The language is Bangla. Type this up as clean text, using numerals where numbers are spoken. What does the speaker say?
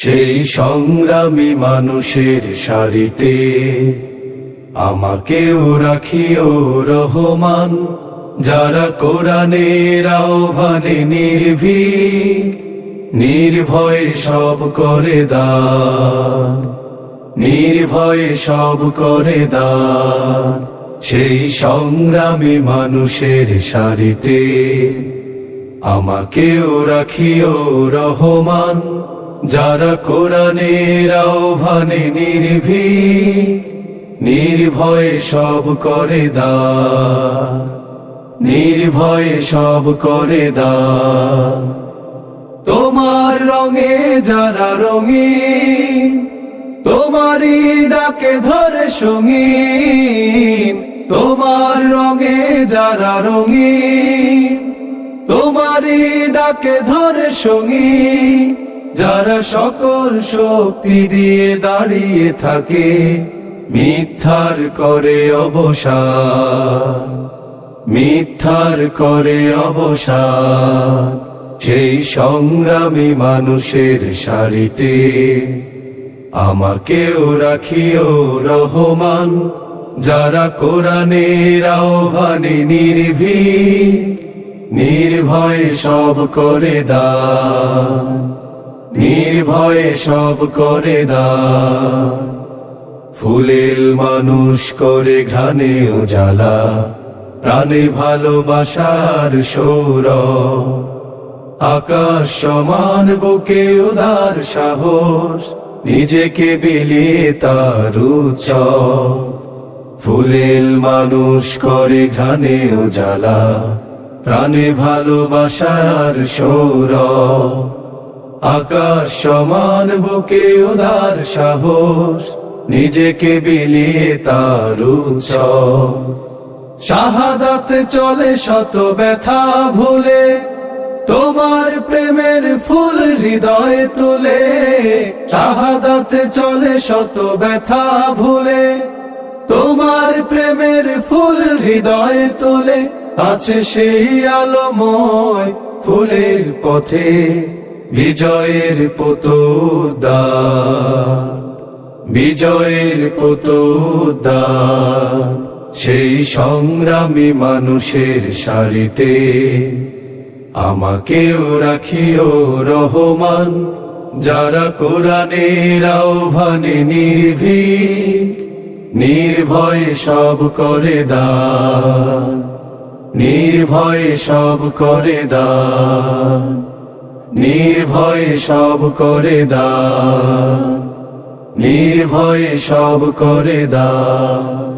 সেই সংগ্রামী মানুষের সারিতে আমাকেও রাখিও রহমান, যারা কোরআনের আহ্বানে নির্ভীক নির্ভয়ে সব করে দান, নির্ভয়ে সব করে দান। সেই সংগ্রামী মানুষের সারিতে আমাকেও রাখিও রহমান, যারা কোরআনের আহ্বানে নির্ভীক নির্ভয়ে সব করে দান, নির্ভয়ে সব করে দান। তোমার রঙে যারা রঙিন, তোমারই ডাকে ধরে সঙ্গীন। তোমার রঙে যারা রঙিন, তোমারই ডাকে ধরে সঙ্গীন। যারা সকল শক্তি দিয়ে দাঁড়িয়ে থাকে মিথ্যার করে অবসান, মিথ্যার করে অবসান। সেই সংগ্রামী মানুষের সারিতে আমাকেও রাখিও রহমান, যারা কোরআনের আহ্বানে নির্ভীক নির্ভয়ে সব করে দান, নির্ভয়ে সব করে দান। ফুলেল মানুষ করে ঘ্রাণে উজালা, প্রাণে ভালোবাসার সৌরভ। আকাশ সমান বুকে উদার সাহস, নিজেকে বিলিয়ে তার উৎসব। ফুলেল মানুষ করে ঘ্রাণে উজালা, প্রাণে ভালোবাসার সৌরভ। আকাশ সমান বুকে উদার সাহস, নিজেকে বিলিয়ে তার উৎসব। শাহাদাত চলে শত ব্যথা ভুলে, তোমার প্রেমের ফুল হৃদয়ে তুলে। শাহাদাত চলে শত ব্যথা ভুলে, তোমার প্রেমের ফুল হৃদয়ে তুলে। আছে সেই আলোময় ফুলের পথে বিজয়ের পতোদ্যান, বিজয়ের পতোদ্যান। সেই সংগ্রামী মানুষের সারিতে আমাকেও রাখিও রহমান, যারা কোরআনের আহ্বানে নির্ভীক নির্ভয়ে সব করে দান, নির্ভয়ে সব করে দান, নির্ভয়ে সব করে দান, নির্ভয়ে সব করে দান।